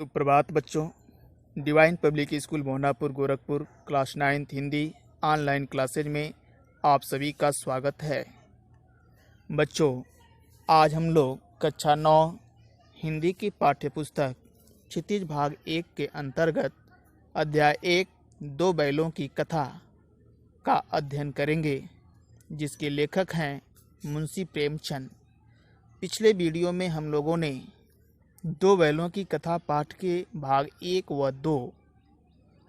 सुप्रभात बच्चों। Divine public school Mohanapur Gorakhpur class 9th Hindi online classes में आप सभी का स्वागत है। बच्चों, आज हम लोग कक्षा 9 हिंदी की पाठ्यपुस्तक क्षितिज भाग 1 के अंतर्गत अध्याय 1 दो बैलों की कथा का अध्ययन करेंगे, जिसके लेखक हैं मुंशी प्रेमचंद। पिछले वीडियो में हम लोगों ने दो बैलों की कथा पाठ के भाग 1 व 2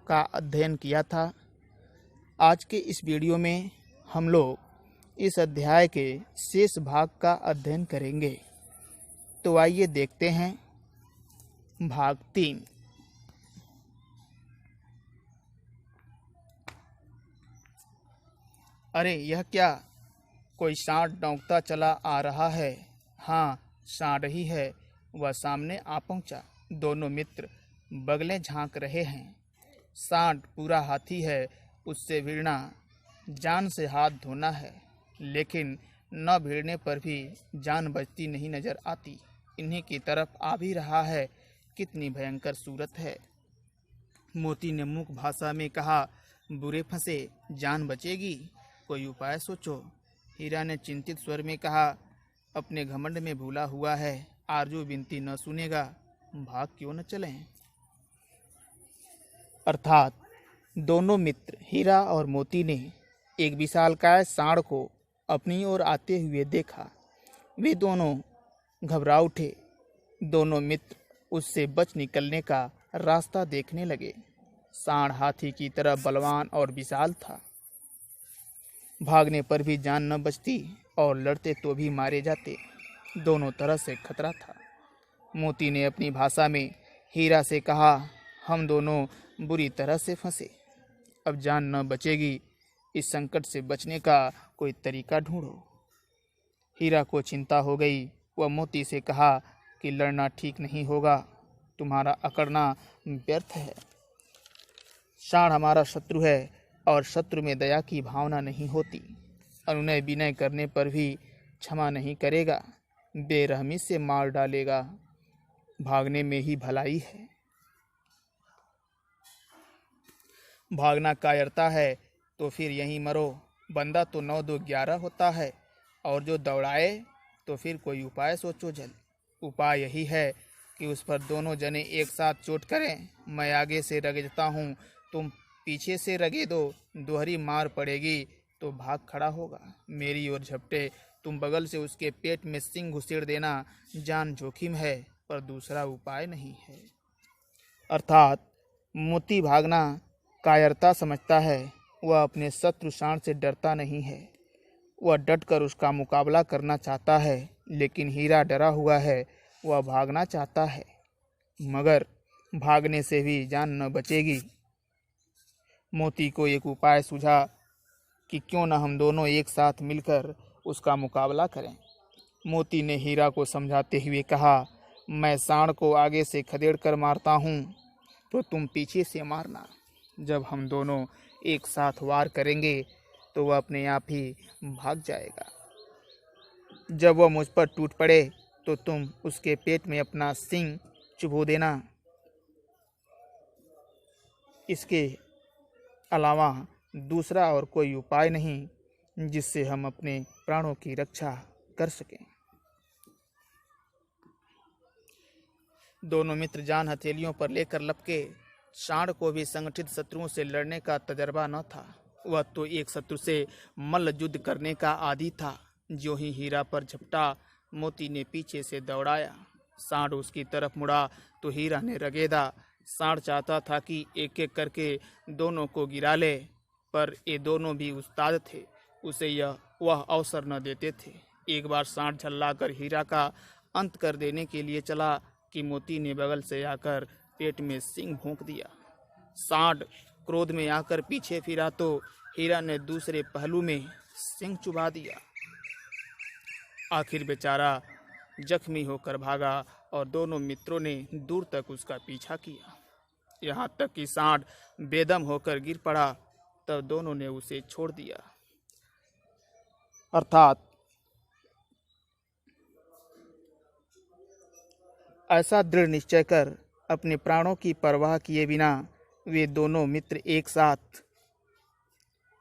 का अध्ययन किया था। आज के इस वीडियो में हम लोग इस अध्याय के शेष भाग का अध्ययन करेंगे। तो आइए देखते हैं भाग 3। अरे यह क्या, कोई सांड डौंकता चला आ रहा है। हाँ, सांड ही है। वह सामने आ पहुंचा। दोनों मित्र बगलें झांक रहे हैं। सांड पूरा हाथी है, उससे भिड़ना जान से हाथ धोना है, लेकिन न भिड़ने पर भी जान बचती नहीं नजर आती। इन्हीं की तरफ आ भी रहा है। कितनी भयंकर सूरत है। मोती ने मूक भाषा में कहा, बुरे फंसे, जान बचेगी, कोई उपाय सोचो। हीरा ने चिंतित स्वर में कहा, अपने घमंड में भूला हुआ है, आरजू विनती न सुनेगा, भाग क्यों न चलें। अर्थात दोनों मित्र हीरा और मोती ने एक विशालकाय सांड को अपनी ओर आते हुए देखा। वे दोनों घबरा उठे। दोनों मित्र उससे बच निकलने का रास्ता देखने लगे। सांड हाथी की तरह बलवान और विशाल था। भागने पर भी जान न बचती और लड़ते तो भी मारे जाते। दोनों तरह से खतरा था। मोती ने अपनी भाषा में हीरा से कहा, हम दोनों बुरी तरह से फंसे, अब जान न बचेगी। इस संकट से बचने का कोई तरीका ढूंढो। हीरा को चिंता हो गई। वह मोती से कहा कि लड़ना ठीक नहीं होगा, तुम्हारा अकड़ना व्यर्थ है। सांड हमारा शत्रु है और शत्रु में दया की भावना नहीं होती। अनुनय विनय करने पर भी क्षमा नहीं करेगा, बेरहमी से मार डालेगा। भागने में ही भलाई है। भागना कायरता है तो फिर यहीं मरो। बंदा तो 9 2 11 होता है, और जो दौड़ाए तो फिर कोई उपाय सोचो जल। उपाय यही है कि उस पर दोनों जने एक साथ चोट करें। मैं आगे से रगड़ता हूँ, तुम पीछे से रगे दो। दोहरी मार पड़ेगी तो भाग खड़ा होगा। मेरी ओर झपटे, तुम बगल से उसके पेट में सिंग घुसेड़ देना। जान जोखिम है, पर दूसरा उपाय नहीं है। अर्थात मोती भागना कायरता समझता है। वह अपने शत्रु सांड से डरता नहीं है। वह डटकर उसका मुकाबला करना चाहता है, लेकिन हीरा डरा हुआ है। वह भागना चाहता है, मगर भागने से भी जान न बचेगी। मोती को एक उपाय सूझा कि क्यों न हम दोनों एक साथ मिलकर उसका मुकाबला करें। मोती ने हीरा को समझाते हुए कहा, मैं सांड को आगे से खदेड़ कर मारता हूँ, तो तुम पीछे से मारना। जब हम दोनों एक साथ वार करेंगे तो वह अपने आप ही भाग जाएगा। जब वह मुझ पर टूट पड़े तो तुम उसके पेट में अपना सींग चुभो देना। इसके अलावा दूसरा और कोई उपाय नहीं जिससे हम अपने प्राणों की रक्षा कर सकें। दोनों मित्र जान हथेलियों पर लेकर लपके। सांड को भी संगठित शत्रुओं से लड़ने का तजर्बा न था। वह तो एक शत्रु से मल्ल युद्ध करने का आदी था। जो ही हीरा पर झपटा, मोती ने पीछे से दौड़ाया। सांड उसकी तरफ मुड़ा तो हीरा ने रगेदा। सांड चाहता था कि एक एक करके दोनों को गिरा ले, पर ये दोनों भी उस्ताद थे। उसे वह अवसर न देते थे। एक बार सांड झल्लाकर हीरा का अंत कर देने के लिए चला कि मोती ने बगल से आकर पेट में सींग भोंक दिया। सांड क्रोध में आकर पीछे फिरा तो हीरा ने दूसरे पहलू में सींग चुभा दिया। आखिर बेचारा जख्मी होकर भागा और दोनों मित्रों ने दूर तक उसका पीछा किया। यहाँ तक कि सांड बेदम होकर गिर पड़ा, तब दोनों ने उसे छोड़ दिया। अर्थात ऐसा दृढ़ निश्चय कर अपने प्राणों की परवाह किए बिना वे दोनों मित्र एक साथ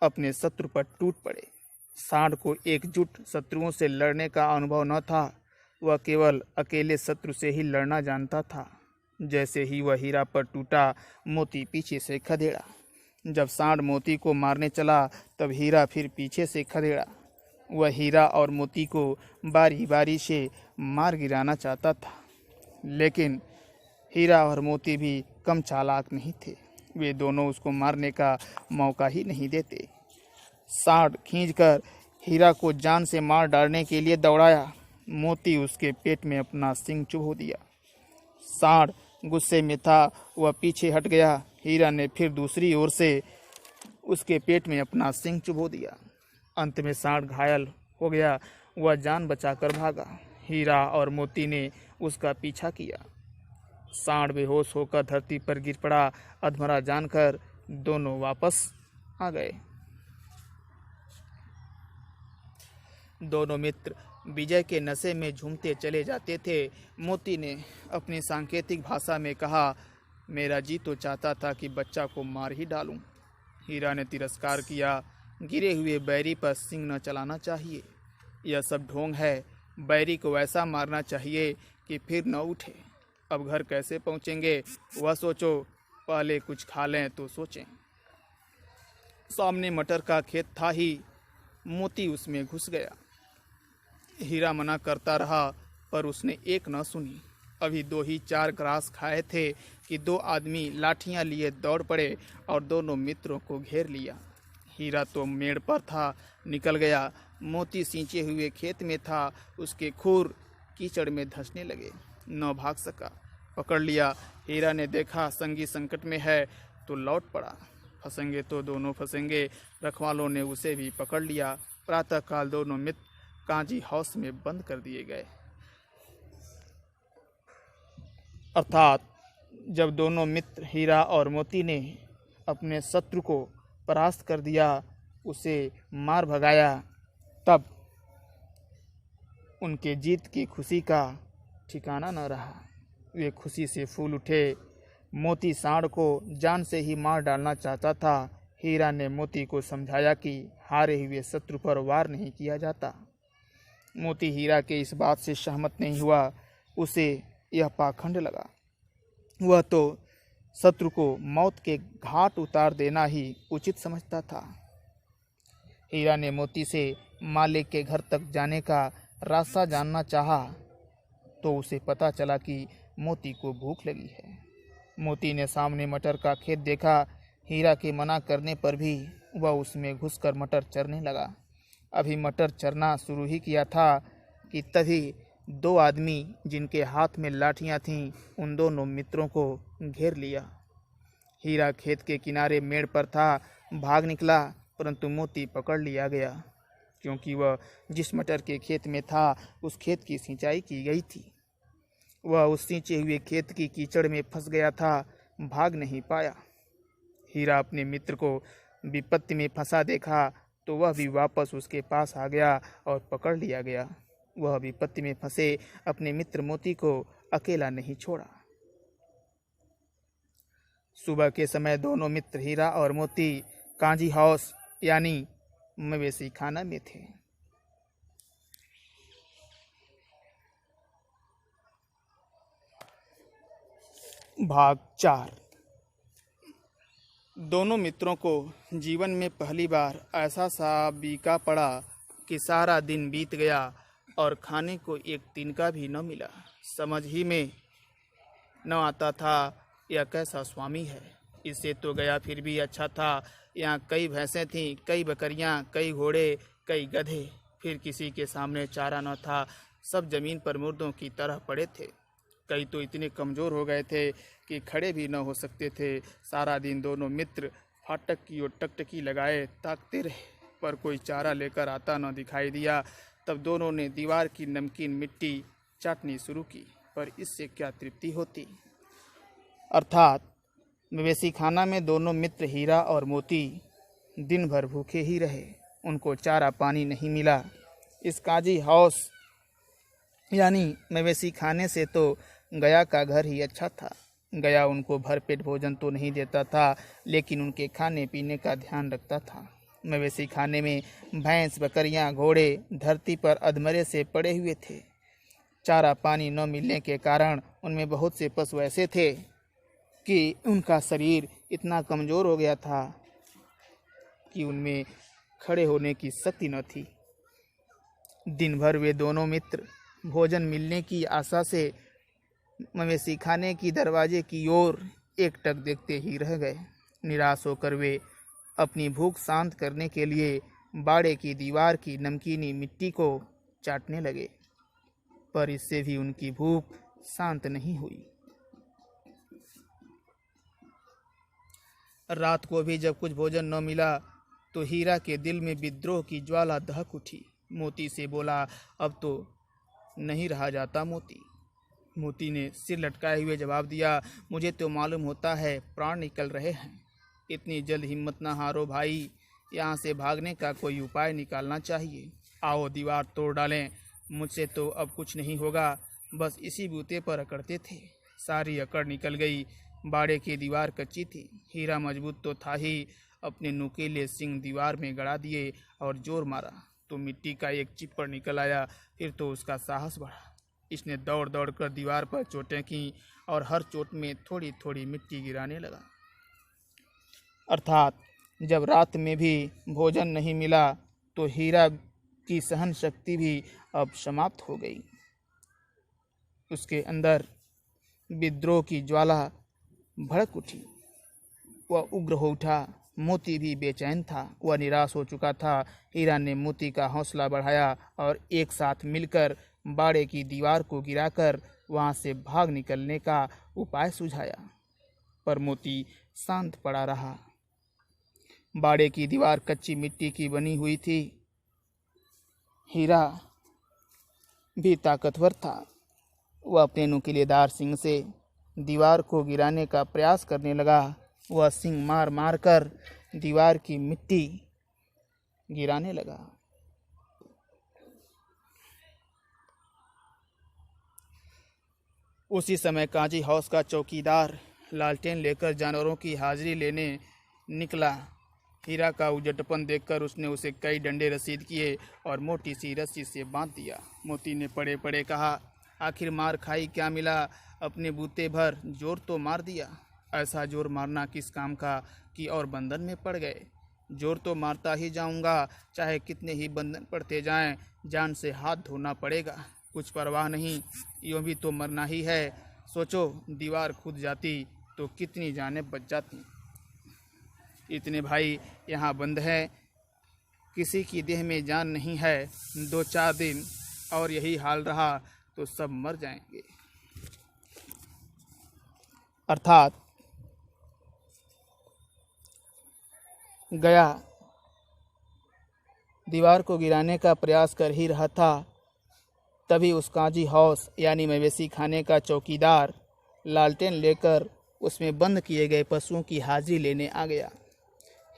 अपने शत्रु पर टूट पड़े। सांड को एकजुट शत्रुओं से लड़ने का अनुभव न था, वह केवल अकेले शत्रु से ही लड़ना जानता था। जैसे ही वह हीरा पर टूटा, मोती पीछे से खदेड़ा। जब सांड मोती को मारने चला, तब हीरा फिर पीछे से खदेड़ा। वह हीरा और मोती को बारी बारी से मार गिराना चाहता था, लेकिन हीरा और मोती भी कम चालाक नहीं थे। वे दोनों उसको मारने का मौका ही नहीं देते। सांड खींचकर हीरा को जान से मार डालने के लिए दौड़ाया। मोती उसके पेट में अपना सींग चुभो दिया। सांड गुस्से में था, वह पीछे हट गया। हीरा ने फिर दूसरी ओर से उसके पेट में अपना सींग चुभो दिया। अंत में सांड घायल हो गया। वह जान बचाकर भागा। हीरा और मोती ने उसका पीछा किया। सांड बेहोश होकर धरती पर गिर पड़ा। अधमरा जानकर दोनों वापस आ गए। दोनों मित्र विजय के नशे में झूमते चले जाते थे। मोती ने अपनी सांकेतिक भाषा में कहा, मेरा जी तो चाहता था कि बच्चा को मार ही डालूं। हीरा ने तिरस्कार किया, गिरे हुए बैरी पर सींग न चलाना चाहिए। यह सब ढोंग है। बैरी को ऐसा मारना चाहिए कि फिर न उठे। अब घर कैसे पहुंचेंगे वह सोचो, पहले कुछ खा लें तो सोचें। सामने मटर का खेत था ही, मोती उसमें घुस गया। हीरा मना करता रहा, पर उसने एक न सुनी। अभी 2 ही 4 ग्रास खाए थे कि 2 आदमी लाठियां लिए दौड़ पड़े और दोनों मित्रों को घेर लिया। हीरा तो मेड़ पर था, निकल गया। मोती सींचे हुए खेत में था, उसके खुर कीचड़ में धंसने लगे, न भाग सका। पकड़ लिया। हीरा ने देखा संगी संकट में है तो लौट पड़ा। फंसेंगे तो दोनों फंसेंगे। रखवालों ने उसे भी पकड़ लिया। प्रातःकाल दोनों मित्र कांजी हाउस में बंद कर दिए गए। अर्थात जब दोनों मित्र हीरा और मोती ने अपने शत्रु को परास्त कर दिया, उसे मार भगाया, तब उनके जीत की खुशी का ठिकाना न रहा। वे खुशी से फूल उठे। मोती सांड को जान से ही मार डालना चाहता था। हीरा ने मोती को समझाया कि हारे हुए शत्रु पर वार नहीं किया जाता। मोती हीरा के इस बात से सहमत नहीं हुआ। उसे यह पाखंड लगा। वह तो शत्रु को मौत के घाट उतार देना ही उचित समझता था। हीरा ने मोती से मालिक के घर तक जाने का रास्ता जानना चाहा, तो उसे पता चला कि मोती को भूख लगी है। मोती ने सामने मटर का खेत देखा। हीरा के मना करने पर भी वह उसमें घुसकर मटर चरने लगा। अभी मटर चरना शुरू ही किया था कि तभी 2 आदमी जिनके हाथ में लाठियां थीं, उन दोनों मित्रों को घेर लिया। हीरा खेत के किनारे मेड़ पर था, भाग निकला, परंतु मोती पकड़ लिया गया, क्योंकि वह जिस मटर के खेत में था उस खेत की सिंचाई की गई थी। वह उस सींचे हुए खेत की कीचड़ में फंस गया था, भाग नहीं पाया। हीरा अपने मित्र को विपत्ति में फंसा देखा तो वह भी वापस उसके पास आ गया और पकड़ लिया गया। वह विपत्ति में फंसे अपने मित्र मोती को अकेला नहीं छोड़ा। सुबह के समय दोनों मित्र हीरा और मोती कांजी हाउस यानी मवेशी खाना में थे। भाग 4। दोनों मित्रों को जीवन में पहली बार ऐसा सा बीका पड़ा कि सारा दिन बीत गया और खाने को एक तिनका भी न मिला। समझ ही में न आता था यह कैसा स्वामी है। इससे तो गया फिर भी अच्छा था। यहाँ कई भैंसें थीं, कई बकरियाँ, कई घोड़े, कई गधे। फिर किसी के सामने चारा न था। सब जमीन पर मुर्दों की तरह पड़े थे। कई तो इतने कमज़ोर हो गए थे कि खड़े भी न हो सकते थे। सारा दिन दोनों मित्र फाटक की ओर टकटकी लगाए ताकते रहे, पर कोई चारा लेकर आता न दिखाई दिया। तब दोनों ने दीवार की नमकीन मिट्टी चाटनी शुरू की, पर इससे क्या तृप्ति होती। अर्थात मवेशी खाना में दोनों मित्र हीरा और मोती दिन भर भूखे ही रहे। उनको चारा पानी नहीं मिला। इस काजी हाउस यानी मवेशी खाने से तो गया का घर ही अच्छा था। गया उनको भरपेट भोजन तो नहीं देता था, लेकिन उनके खाने पीने का ध्यान रखता था। मवेशी खाने में भैंस, बकरियां, घोड़े धरती पर अधमरे से पड़े हुए थे। चारा पानी न मिलने के कारण उनमें बहुत से पशु ऐसे थे कि उनका शरीर इतना कमज़ोर हो गया था कि उनमें खड़े होने की शक्ति न थी। दिन भर वे दोनों मित्र भोजन मिलने की आशा से मवेशी खाने की दरवाजे की ओर एकटक देखते ही रह गए। निराश होकर वे अपनी भूख शांत करने के लिए बाड़े की दीवार की नमकीनी मिट्टी को चाटने लगे, पर इससे भी उनकी भूख शांत नहीं हुई। रात को भी जब कुछ भोजन न मिला तो हीरा के दिल में विद्रोह की ज्वाला दहक उठी। मोती से बोला, अब तो नहीं रहा जाता मोती। मोती ने सिर लटकाए हुए जवाब दिया, मुझे तो मालूम होता है प्राण निकल रहे हैं। इतनी जल्द हिम्मत ना हारो भाई, यहाँ से भागने का कोई उपाय निकालना चाहिए। आओ दीवार तोड़ डालें, मुझसे तो अब कुछ नहीं होगा। बस इसी बूते पर अकड़ते थे। सारी अकड़ निकल गई। बाड़े की दीवार कच्ची थी। हीरा मजबूत तो था ही, अपने नुकीले सिंग दीवार में गड़ा दिए और जोर मारा तो मिट्टी का एक चिप्पड़ निकल आया। फिर तो उसका साहस बढ़ा। इसने दौड़ दौड़ कर दीवार पर चोटें की और हर चोट में थोड़ी थोड़ी मिट्टी गिराने लगा। अर्थात जब रात में भी भोजन नहीं मिला तो हीरा की सहन शक्ति भी अब समाप्त हो गई। उसके अंदर विद्रोह की ज्वाला भड़क उठी। वह उग्र हो उठा। मोती भी बेचैन था। वह निराश हो चुका था। हीरा ने मोती का हौसला बढ़ाया और एक साथ मिलकर बाड़े की दीवार को गिराकर वहां से भाग निकलने का उपाय सुझाया, पर मोती शांत पड़ा रहा। बाड़े की दीवार कच्ची मिट्टी की बनी हुई थी। हीरा भी ताकतवर था। वह अपने नुकीलेदार सिंग से दीवार को गिराने का प्रयास करने लगा। वह सिंग मार मार कर दीवार की मिट्टी गिराने लगा। उसी समय काजी हाउस का चौकीदार लालटेन लेकर जानवरों की हाजिरी लेने निकला। हीरा का उजटपन देखकर उसने उसे कई डंडे रसीद किए और मोटी सी रस्सी से बांध दिया। मोती ने पड़े पड़े कहा, आखिर मार खाई क्या मिला? अपने बूते भर जोर तो मार दिया। ऐसा जोर मारना किस काम का कि और बंधन में पड़ गए। जोर तो मारता ही जाऊंगा, चाहे कितने ही बंधन पड़ते जाएं, जान से हाथ धोना पड़ेगा। कुछ परवाह नहीं, यूं भी तो मरना ही है। सोचो, दीवार खुद जाती तो कितनी जानें बच जाती। इतने भाई यहाँ बंद हैं, किसी की देह में जान नहीं है। 2-4 दिन और यही हाल रहा तो सब मर जाएंगे। अर्थात गया दीवार को गिराने का प्रयास कर ही रहा था, तभी उस काजी हाउस यानी मवेशी खाने का चौकीदार लालटेन लेकर उसमें बंद किए गए पशुओं की हाजिरी लेने आ गया।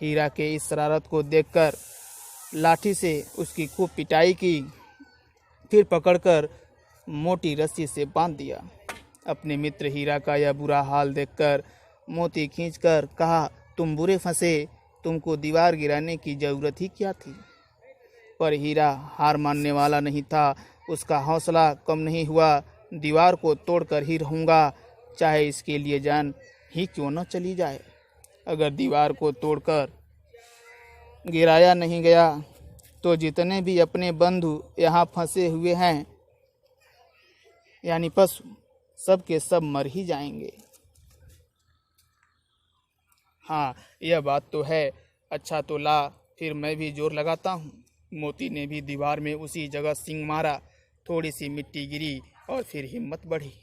हीरा के इस शरारत को देखकर लाठी से उसकी खूब पिटाई की, फिर पकड़कर मोटी रस्सी से बांध दिया। अपने मित्र हीरा का यह बुरा हाल देखकर मोती खींचकर कहा, तुम बुरे फंसे, तुमको दीवार गिराने की जरूरत ही क्या थी? पर हीरा हार मानने वाला नहीं था। उसका हौसला कम नहीं हुआ। दीवार को तोड़कर ही रहूँगा, चाहे इसके लिए जान ही क्यों न चली जाए। अगर दीवार को तोड़कर गिराया नहीं गया तो जितने भी अपने बंधु यहाँ फंसे हुए हैं यानी पशु, सब के सब मर ही जाएंगे। हाँ, यह बात तो है। अच्छा तो ला, फिर मैं भी जोर लगाता हूँ। मोती ने भी दीवार में उसी जगह सींग मारा। थोड़ी सी मिट्टी गिरी और फिर हिम्मत बढ़ी।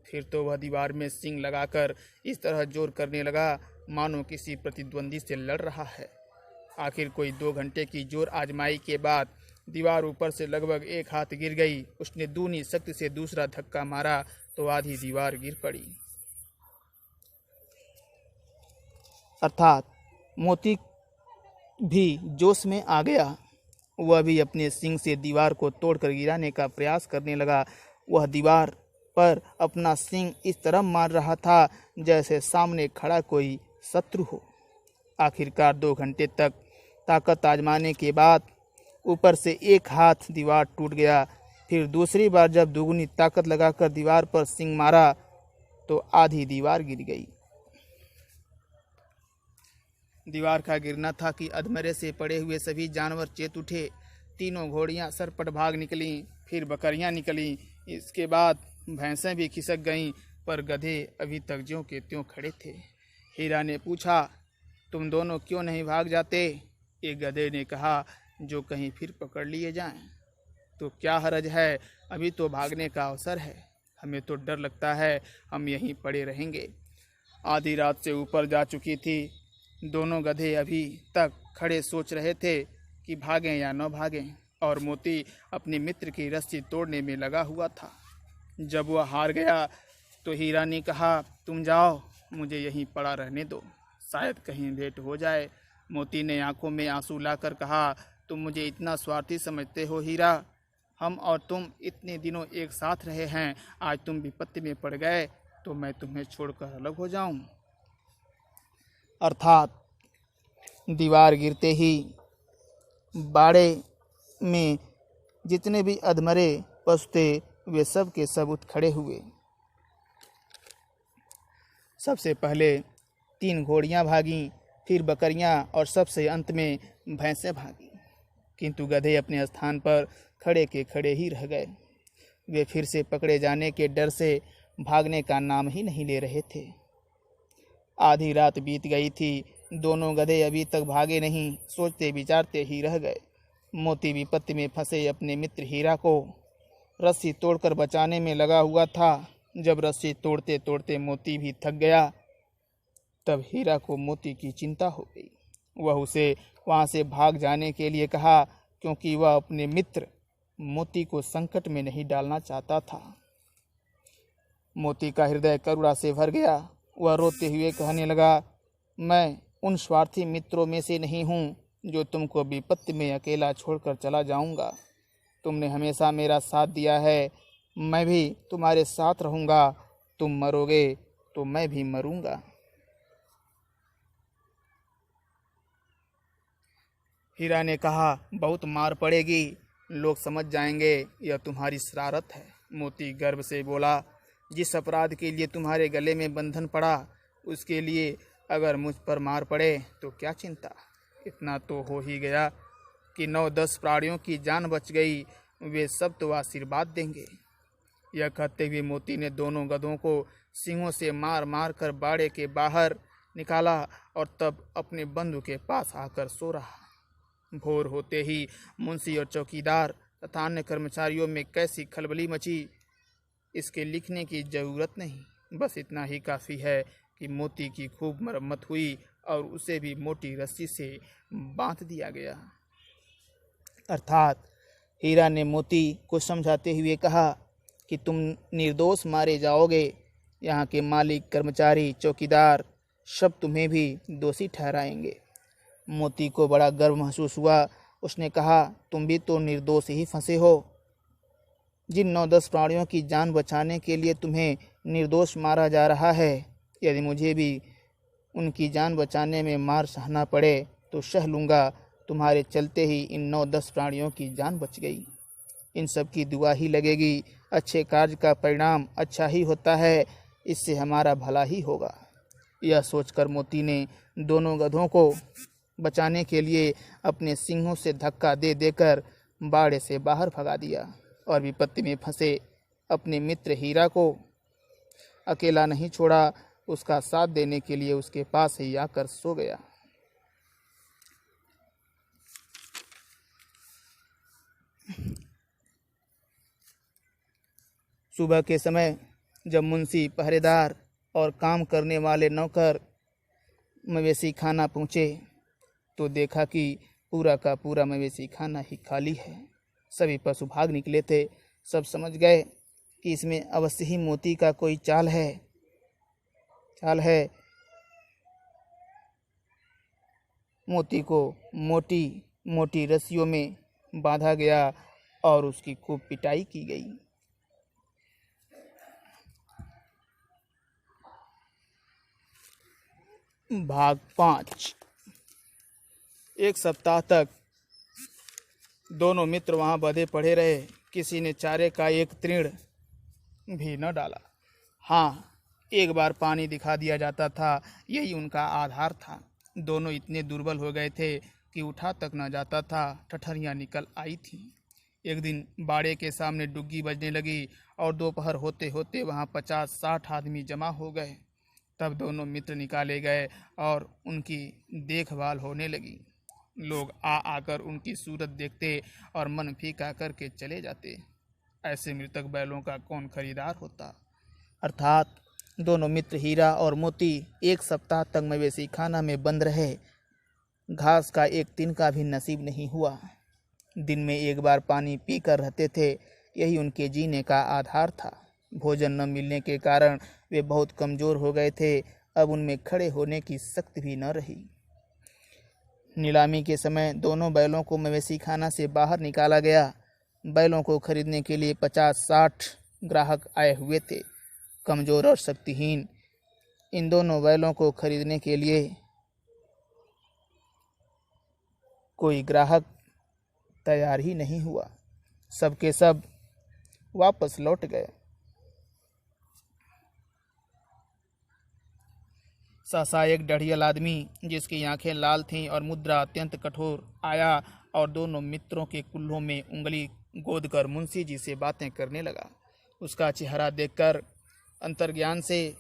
फिर तो वह दीवार में सींग लगाकर इस तरह जोर करने लगा मानो किसी प्रतिद्वंदी से लड़ रहा है। आखिर कोई 2 घंटे की जोर आजमाई के बाद दीवार ऊपर से लगभग 1 हाथ गिर गई। उसने दूनी शक्ति से दूसरा धक्का मारा तो आधी दीवार गिर पड़ी। अर्थात मोती भी जोश में आ गया। वह भी अपने सींग से दीवार को तोड़कर गिराने का प्रयास करने लगा। वह दीवार पर अपना सींग इस तरह मार रहा था जैसे सामने खड़ा कोई शत्रु हो। आखिरकार 2 घंटे तक ताकत आजमाने के बाद ऊपर से एक हाथ दीवार टूट गया। फिर दूसरी बार जब दुगनी ताकत लगाकर दीवार पर सींग मारा तो आधी दीवार गिर गई। दीवार का गिरना था कि अधमरे से पड़े हुए सभी जानवर चेत उठे। तीनों घोड़ियां सरपट भाग निकलीं, फिर बकरियां निकलीं, इसके बाद भैंसें भी खिसक गईं, पर गधे अभी तक ज्यों के त्यों खड़े थे। हीरा ने पूछा, तुम दोनों क्यों नहीं भाग जाते? एक गधे ने कहा, जो कहीं फिर पकड़ लिए जाएं। तो क्या हरज है, अभी तो भागने का अवसर है। हमें तो डर लगता है, हम यहीं पड़े रहेंगे। आधी रात से ऊपर जा चुकी थी। दोनों गधे अभी तक खड़े सोच रहे थे कि भागें या न भागें, और मोती अपने मित्र की रस्सी तोड़ने में लगा हुआ था। जब वह हार गया तो हीरा ने कहा, तुम जाओ, मुझे यहीं पड़ा रहने दो, शायद कहीं भेंट हो जाए। मोती ने आंखों में आंसू लाकर कहा, तुम मुझे इतना स्वार्थी समझते हो हीरा? हम और तुम इतने दिनों एक साथ रहे हैं, आज तुम विपत्ति में पड़ गए तो मैं तुम्हें छोड़कर अलग हो जाऊं? अर्थात दीवार गिरते ही बाड़े में जितने भी अधमरे पशु थे वे सब के सब उठ खड़े हुए। सबसे पहले 3 घोड़ियां भागीं, फिर बकरियां और सबसे अंत में भैंसें भागीं, किंतु गधे अपने स्थान पर खड़े के खड़े ही रह गए। वे फिर से पकड़े जाने के डर से भागने का नाम ही नहीं ले रहे थे। आधी रात बीत गई थी। दोनों गधे अभी तक भागे नहीं, सोचते विचारते ही रह गए। मोती विपत्ति में फंसे अपने मित्र हीरा को रस्सी तोड़कर बचाने में लगा हुआ था। जब रस्सी तोड़ते तोड़ते मोती भी थक गया, तब हीरा को मोती की चिंता हो गई। वह उसे वहां से भाग जाने के लिए कहा, क्योंकि वह अपने मित्र मोती को संकट में नहीं डालना चाहता था। मोती का हृदय करुणा से भर गया। वह रोते हुए कहने लगा, मैं उन स्वार्थी मित्रों में से नहीं हूँ जो तुमको विपत्ति में अकेला छोड़कर चला जाऊंगा। तुमने हमेशा मेरा साथ दिया है, मैं भी तुम्हारे साथ रहूंगा। तुम मरोगे तो मैं भी मरूंगा। हीरा ने कहा, बहुत मार पड़ेगी, लोग समझ जाएंगे यह तुम्हारी शरारत है। मोती गर्व से बोला, जिस अपराध के लिए तुम्हारे गले में बंधन पड़ा, उसके लिए अगर मुझ पर मार पड़े तो क्या चिंता। इतना तो हो ही गया कि 9-10 प्राणियों की जान बच गई, वे सब तो आशीर्वाद देंगे। यह कहते हुए मोती ने दोनों गधों को सींगों से मार मार कर बाड़े के बाहर निकाला और तब अपने बंधु के पास आकर सो रहा। भोर होते ही मुंशी और चौकीदार तथा अन्य कर्मचारियों में कैसी खलबली मची, इसके लिखने की जरूरत नहीं। बस इतना ही काफ़ी है कि मोती की खूब मरम्मत हुई और उसे भी मोटी रस्सी से बांध दिया गया। अर्थात हीरा ने मोती को समझाते हुए कहा कि तुम निर्दोष मारे जाओगे। यहाँ के मालिक, कर्मचारी, चौकीदार सब तुम्हें भी दोषी ठहराएंगे। मोती को बड़ा गर्व महसूस हुआ। उसने कहा, तुम भी तो निर्दोष ही फंसे हो। जिन 9-10 प्राणियों की जान बचाने के लिए तुम्हें निर्दोष मारा जा रहा है, यदि मुझे भी उनकी जान बचाने में मार सहना पड़े तो सह लूँगा। तुम्हारे चलते ही इन 9-10 प्राणियों की जान बच गई। इन सब की दुआ ही लगेगी। अच्छे कार्य का परिणाम अच्छा ही होता है, इससे हमारा भला ही होगा। यह सोचकर मोती ने दोनों गधों को बचाने के लिए अपने सींगों से धक्का दे देकर बाड़े से बाहर भगा दिया और विपत्ति में फंसे अपने मित्र हीरा को अकेला नहीं छोड़ा, उसका साथ देने के लिए उसके पास ही आकर सो गया। सुबह के समय जब मुंशी, पहरेदार और काम करने वाले नौकर मवेशी खाना पहुँचे तो देखा कि पूरा का पूरा मवेशी खाना ही खाली है। सभी पशु भाग निकले थे। सब समझ गए कि इसमें अवश्य ही मोती का कोई चाल है। मोती को मोटी मोटी रस्सियों में बांधा गया और उसकी खूब पिटाई की गई। भाग 5। एक सप्ताह तक दोनों मित्र वहां बंधे पड़े रहे। किसी ने चारे का एक तृण भी न डाला। हाँ, एक बार पानी दिखा दिया जाता था, यही उनका आधार था। दोनों इतने दुर्बल हो गए थे कि उठा तक न जाता था, ठठरियाँ निकल आई थीं। एक दिन बाड़े के सामने डुग्गी बजने लगी और दोपहर होते होते वहाँ 50-60 आदमी जमा हो गए। तब दोनों मित्र निकाले गए और उनकी देखभाल होने लगी। लोग आकर उनकी सूरत देखते और मन फीका करके चले जाते। ऐसे मृतक बैलों का कौन खरीदार होता। अर्थात दोनों मित्र हीरा और मोती एक सप्ताह तक मवेशी खाना में बंद रहे। घास का एक तिनका भी नसीब नहीं हुआ। दिन में एक बार पानी पीकर रहते थे, यही उनके जीने का आधार था। भोजन न मिलने के कारण वे बहुत कमज़ोर हो गए थे। अब उनमें खड़े होने की शक्ति भी न रही। नीलामी के समय दोनों बैलों को मवेशी खाना से बाहर निकाला गया। बैलों को खरीदने के लिए 50-60 ग्राहक आए हुए थे। कमज़ोर और शक्तिहीन इन दोनों बैलों को खरीदने के लिए कोई ग्राहक तैयार ही नहीं हुआ। सबके सब वापस लौट गए। सहसा एक डढ़ियल आदमी, जिसकी आंखें लाल थीं और मुद्रा अत्यंत कठोर, आया और दोनों मित्रों के कुल्हों में उंगली गोदकर मुंशी जी से बातें करने लगा। उसका चेहरा देखकर अंतर्ज्ञान से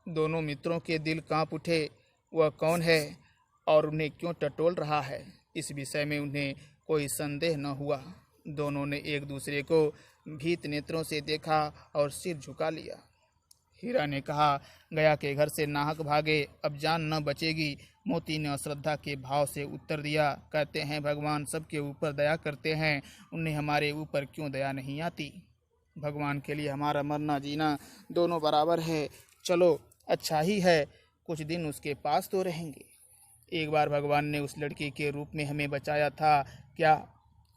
दोनों मित्रों के दिल कांप उठे। वह कौन है और उन्हें क्यों टटोल रहा है, इस विषय में उन्हें कोई संदेह न हुआ। दोनों ने एक दूसरे को भीत नेत्रों से देखा और सिर झुका लिया। हीरा ने कहा, गया के घर से नाहक भागे, अब जान न बचेगी। मोती ने अश्रद्धा के भाव से उत्तर दिया, कहते हैं भगवान सबके ऊपर दया करते हैं, उन्हें हमारे ऊपर क्यों दया नहीं आती। भगवान के लिए हमारा मरना जीना दोनों बराबर है। चलो अच्छा ही है, कुछ दिन उसके पास तो रहेंगे। एक बार भगवान ने उस लड़की के रूप में हमें बचाया था, क्या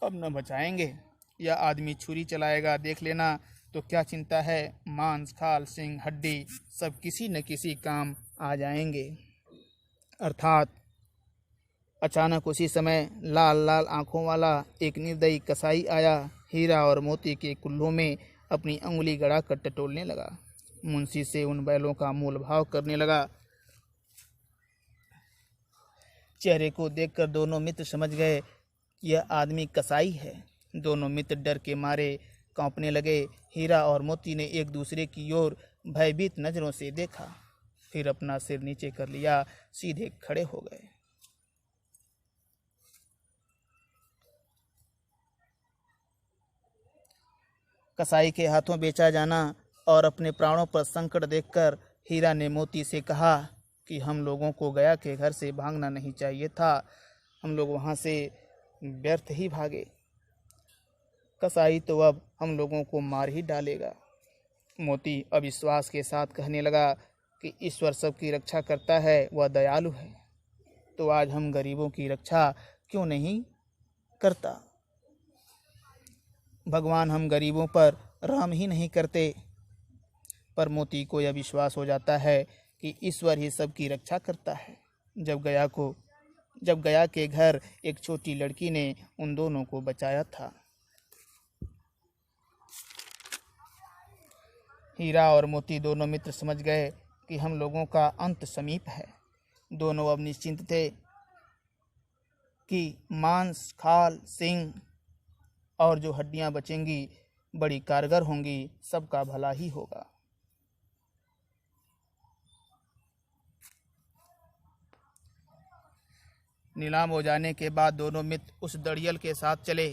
अब न बचाएंगे। यह आदमी छुरी चलाएगा, देख लेना। तो क्या चिंता है, मांस, खाल, सिंग, हड्डी सब किसी न किसी काम आ जाएंगे। अर्थात अचानक उसी समय लाल लाल आंखों वाला एक निर्दयी कसाई आया। हीरा और मोती के कुल्लों में अपनी अंगुली गड़ाकर टटोलने लगा। मुंशी से उन बैलों का मोल भाव करने लगा। चेहरे को देखकर दोनों मित्र समझ गए, यह आदमी कसाई है। दोनों मित्र डर के मारे कांपने लगे। हीरा और मोती ने एक दूसरे की ओर भयभीत नजरों से देखा, फिर अपना सिर नीचे कर लिया, सीधे खड़े हो गए। कसाई के हाथों बेचा जाना और अपने प्राणों पर संकट देखकर हीरा ने मोती से कहा कि हम लोगों को गया के घर से भागना नहीं चाहिए था, हम लोग वहाँ से व्यर्थ ही भागे। कसाई तो अब हम लोगों को मार ही डालेगा। मोती अविश्वास के साथ कहने लगा कि ईश्वर सबकी रक्षा करता है, वह दयालु है, तो आज हम गरीबों की रक्षा क्यों नहीं करता। भगवान हम गरीबों पर रहम ही नहीं करते। पर मोती को यह विश्वास हो जाता है कि ईश्वर ही सबकी रक्षा करता है। जब गया के घर एक छोटी लड़की ने उन दोनों को बचाया था। हीरा और मोती दोनों मित्र समझ गए कि हम लोगों का अंत समीप है। दोनों अब निश्चिंत थे कि मांस, खाल, सिंग और जो हड्डियां बचेंगी बड़ी कारगर होंगी, सबका भला ही होगा। नीलाम हो जाने के बाद दोनों मित्र उस दड़ियल के साथ चले।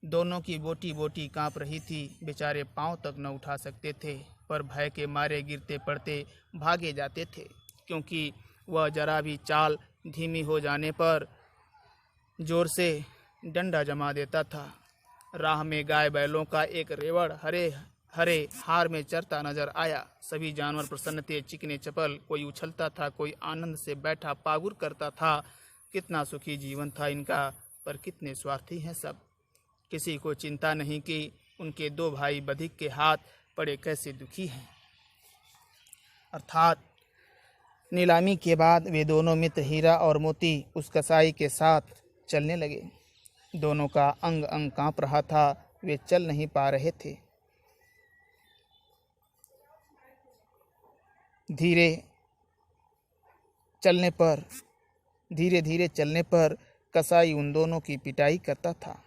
दोनों की बोटी बोटी कांप रही थी। बेचारे पांव तक न उठा सकते थे, पर भय के मारे गिरते पड़ते भागे जाते थे, क्योंकि वह जरा भी चाल धीमी हो जाने पर जोर से डंडा जमा देता था। राह में गाय बैलों का एक रेवड़ हरे हरे हार में चरता नजर आया। सभी जानवर प्रसन्न थे, चिकने चपल, कोई उछलता था, कोई आनंद से बैठा पागुर करता था। कितना सुखी जीवन था इनका, पर कितने स्वार्थी हैं सब। किसी को चिंता नहीं कि उनके दो भाई बधिक के हाथ पड़े कैसे दुखी हैं। अर्थात नीलामी के बाद वे दोनों मित्र हीरा और मोती उस कसाई के साथ चलने लगे। दोनों का अंग अंग कांप रहा था, वे चल नहीं पा रहे थे। धीरे धीरे चलने पर कसाई उन दोनों की पिटाई करता था।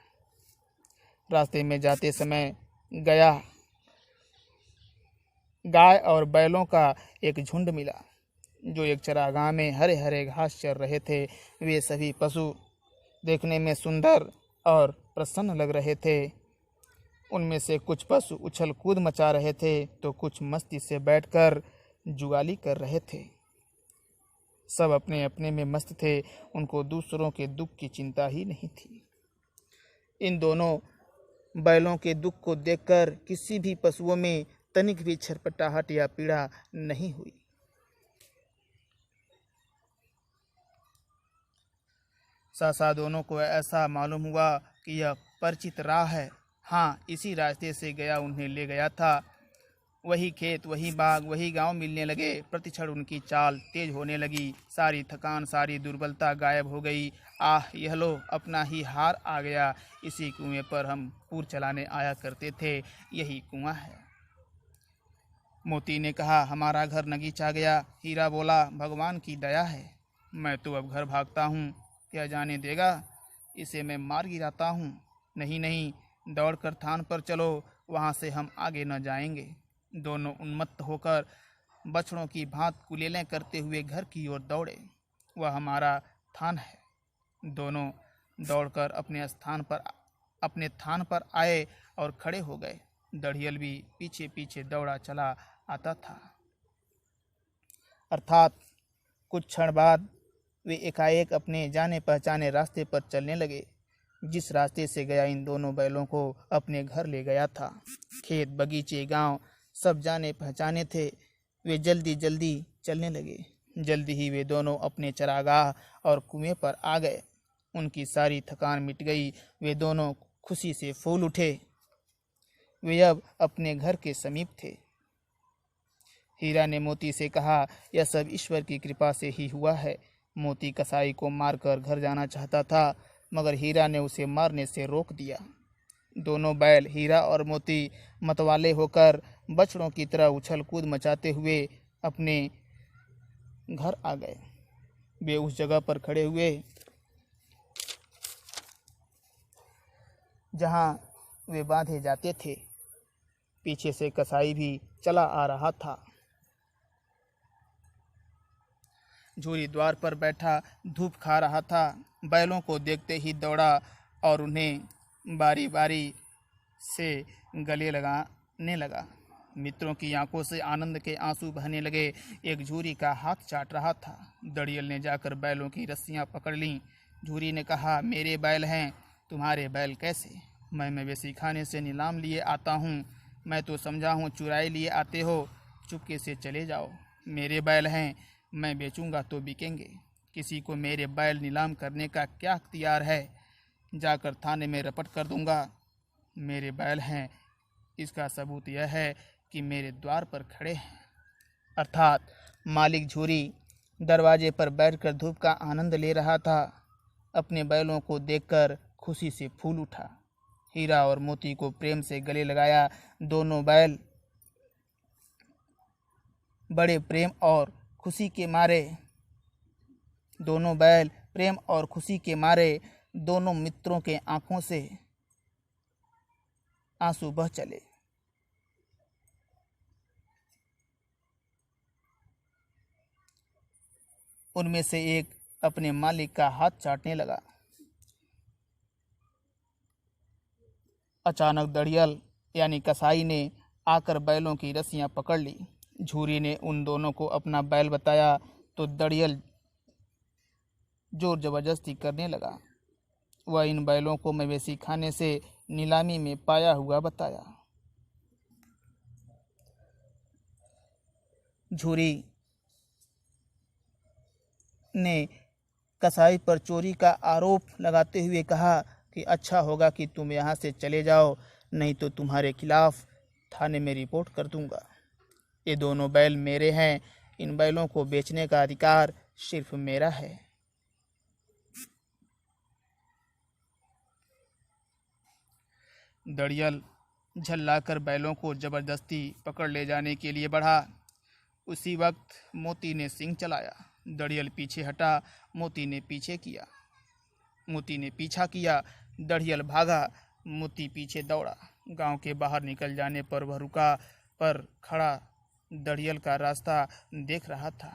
रास्ते में जाते समय गाय और बैलों का एक झुंड मिला, जो एक चरागाह में हरे हरे घास चर रहे थे। वे सभी पशु देखने में सुंदर और प्रसन्न लग रहे थे। उनमें से कुछ पशु उछल कूद मचा रहे थे तो कुछ मस्ती से बैठकर जुगाली कर रहे थे। सब अपने अपने में मस्त थे, उनको दूसरों के दुख की चिंता ही नहीं थी। इन दोनों बैलों के दुख को देखकर किसी भी पशुओं में तनिक भी छटपटाहट या पीड़ा नहीं हुई। सहसा दोनों को ऐसा मालूम हुआ कि यह परिचित राह है। हाँ, इसी रास्ते से गया उन्हें ले गया था। वही खेत, वही बाग, वही गांव मिलने लगे। प्रतिक्षण उनकी चाल तेज होने लगी। सारी थकान, सारी दुर्बलता गायब हो गई। आह, यह लो, अपना ही हार आ गया। इसी कुएं पर हम पूर चलाने आया करते थे, यही कुआं है। मोती ने कहा, हमारा घर नगीचा गया। हीरा बोला, भगवान की दया है, मैं तो अब घर भागता हूँ। क्या जाने देगा, इसे मैं मार गिराता हूँ। नहीं नहीं, दौड़कर थान पर चलो, वहाँ से हम आगे न जाएंगे। दोनों उन्मत्त होकर बछड़ों की भांत कुलेलें करते हुए घर की ओर दौड़े। वह हमारा थान है। दोनों दौड़कर अपने थान पर आए और खड़े हो गए। दढ़ियल भी पीछे पीछे दौड़ा चला आता था। अर्थात कुछ क्षण बाद वे एकाएक अपने जाने पहचाने रास्ते पर चलने लगे, जिस रास्ते से गया इन दोनों बैलों को अपने घर ले गया था। खेत, बगीचे, गांव सब जाने पहचाने थे। वे जल्दी जल्दी चलने लगे। जल्दी ही वे दोनों अपने चरागाह और कुएं पर आ गए। उनकी सारी थकान मिट गई। वे दोनों खुशी से फूल उठे। वे अब अपने घर के समीप थे। हीरा ने मोती से कहा, यह सब ईश्वर की कृपा से ही हुआ है। मोती कसाई को मारकर घर जाना चाहता था, मगर हीरा ने उसे मारने से रोक दिया। दोनों बैल, हीरा और मोती, मतवाले होकर बछड़ों की तरह उछल कूद मचाते हुए अपने घर आ गए। वे उस जगह पर खड़े हुए जहां वे बांधे जाते थे। पीछे से कसाई भी चला आ रहा था। झूरी द्वार पर बैठा धूप खा रहा था। बैलों को देखते ही दौड़ा और उन्हें बारी बारी से गले लगाने लगा। मित्रों की आंखों से आनंद के आंसू बहने लगे। एक झूरी का हाथ चाट रहा था। दड़ियल ने जाकर बैलों की रस्सियां पकड़ लीं। झूरी ने कहा, मेरे बैल हैं, तुम्हारे बैल कैसे? मैं मवेशी खाने से नीलाम लिए आता हूँ। मैं तो समझा हूँ चुराए लिए आते हो। चुपके से चले जाओ। मेरे बैल हैं, मैं बेचूंगा तो बिकेंगे। किसी को मेरे बैल नीलाम करने का क्या अख्तियार है? जाकर थाने में रपट कर दूंगा। मेरे बैल हैं, इसका सबूत यह है कि मेरे द्वार पर खड़े हैं। अर्थात मालिक झूरी दरवाजे पर बैठकर धूप का आनंद ले रहा था। अपने बैलों को देखकर खुशी से फूल उठा। हीरा और मोती को प्रेम से गले लगाया। दोनों बैल बड़े प्रेम और खुशी के मारे दोनों मित्रों के आंखों से आंसू बह चले। उनमें से एक अपने मालिक का हाथ चाटने लगा। अचानक दड़ियल यानी कसाई ने आकर बैलों की रस्सियां पकड़ ली। झूरी ने उन दोनों को अपना बैल बताया तो दड़ियल जोर जबरदस्ती करने लगा। वह इन बैलों को मवेशी खाने से नीलामी में पाया हुआ बताया। झूरी ने कसाई पर चोरी का आरोप लगाते हुए कहा कि अच्छा होगा कि तुम यहाँ से चले जाओ, नहीं तो तुम्हारे खिलाफ थाने में रिपोर्ट कर दूंगा। ये दोनों बैल मेरे हैं, इन बैलों को बेचने का अधिकार सिर्फ मेरा है। दड़ियल झल्लाकर बैलों को जबरदस्ती पकड़ ले जाने के लिए बढ़ा। उसी वक्त मोती ने सींग चलाया। दड़ियल पीछे हटा, मोती ने पीछा किया। दड़ियल भागा, मोती पीछे दौड़ा। गांव के बाहर निकल जाने पर वह रुका, पर खड़ा दड़ियल का रास्ता देख रहा था।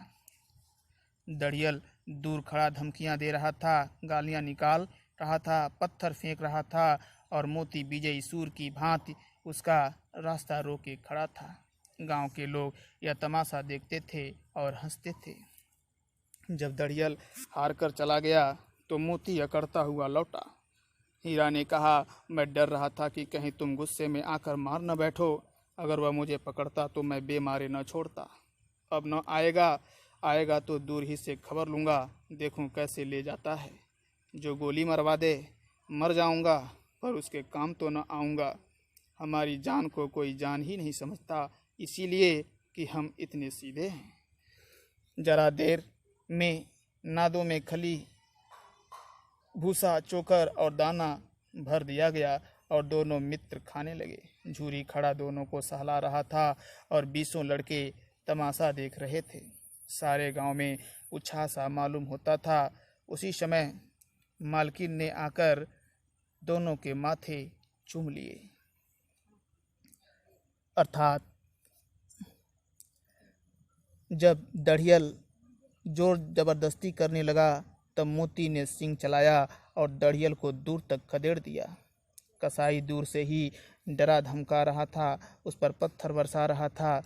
दड़ियल दूर खड़ा धमकियां दे रहा था, गालियां निकाल रहा था, पत्थर फेंक रहा था और मोती विजयी सूर की भांति उसका रास्ता रोके खड़ा था। गांव के लोग यह तमाशा देखते थे और हंसते थे। जब दड़ियल हार कर चला गया तो मोती अकड़ता हुआ लौटा। हीरा ने कहा, मैं डर रहा था कि कहीं तुम गुस्से में आकर मार न बैठो। अगर वह मुझे पकड़ता तो मैं बेमारे न छोड़ता। अब न आएगा तो दूर ही से खबर लूँगा, देखूं कैसे ले जाता है। जो गोली मरवा दे मर जाऊँगा, पर उसके काम तो न आऊँगा। हमारी जान को कोई जान ही नहीं समझता, इसीलिए कि हम इतने सीधे हैं। जरा देर में नादों में खली, भूसा, चोकर और दाना भर दिया गया और दोनों मित्र खाने लगे। झूरी खड़ा दोनों को सहला रहा था और 20 लड़के तमाशा देख रहे थे। सारे गांव में उत्साह सा मालूम होता था। उसी समय मालकिन ने आकर दोनों के माथे चूम लिए। अर्थात जब दड़ियल जोर जबरदस्ती करने लगा तब मोती ने सींग चलाया और दड़ियल को दूर तक खदेड़ दिया। कसाई दूर से ही डरा धमका रहा था, उस पर पत्थर बरसा रहा था,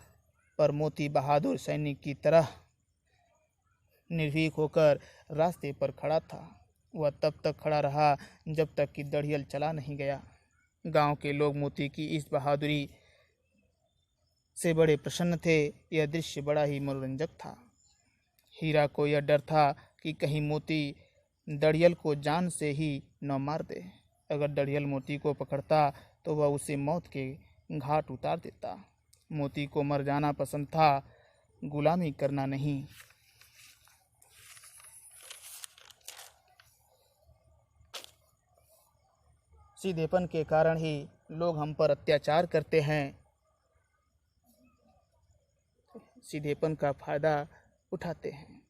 पर मोती बहादुर सैनिक की तरह निर्भीक होकर रास्ते पर खड़ा था। वह तब तक खड़ा रहा जब तक कि दड़ियल चला नहीं गया। गांव के लोग मोती की इस बहादुरी से बड़े प्रसन्न थे। यह दृश्य बड़ा ही मनोरंजक था। हीरा को यह डर था कि कहीं मोती दड़ियल को जान से ही न मार दे। अगर दड़ियल मोती को पकड़ता तो वह उसे मौत के घाट उतार देता। मोती को मर जाना पसंद था, गुलामी करना नहीं। सीधेपन के कारण ही लोग हम पर अत्याचार करते हैं, सीधेपन का फायदा उठाते हैं।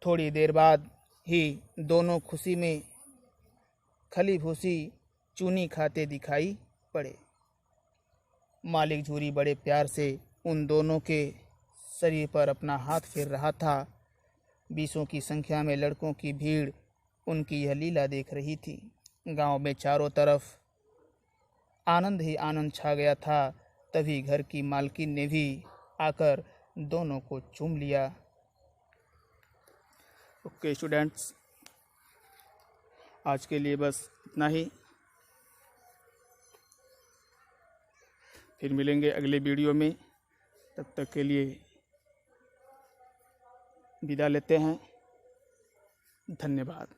थोड़ी देर बाद ही दोनों खुशी में खली भूसी चूनी खाते दिखाई पड़े। मालिक झूरी बड़े प्यार से उन दोनों के शरीर पर अपना हाथ फेर रहा था। 20 की संख्या में लड़कों की भीड़ उनकी यह लीला देख रही थी। गांव में चारों तरफ आनंद ही आनंद छा गया था। तभी घर की मालकिन ने भी आकर दोनों को चूम लिया। ओके स्टूडेंट्स, आज के लिए बस इतना ही। फिर मिलेंगे अगले वीडियो में। तब तक के लिए विदा लेते हैं। धन्यवाद।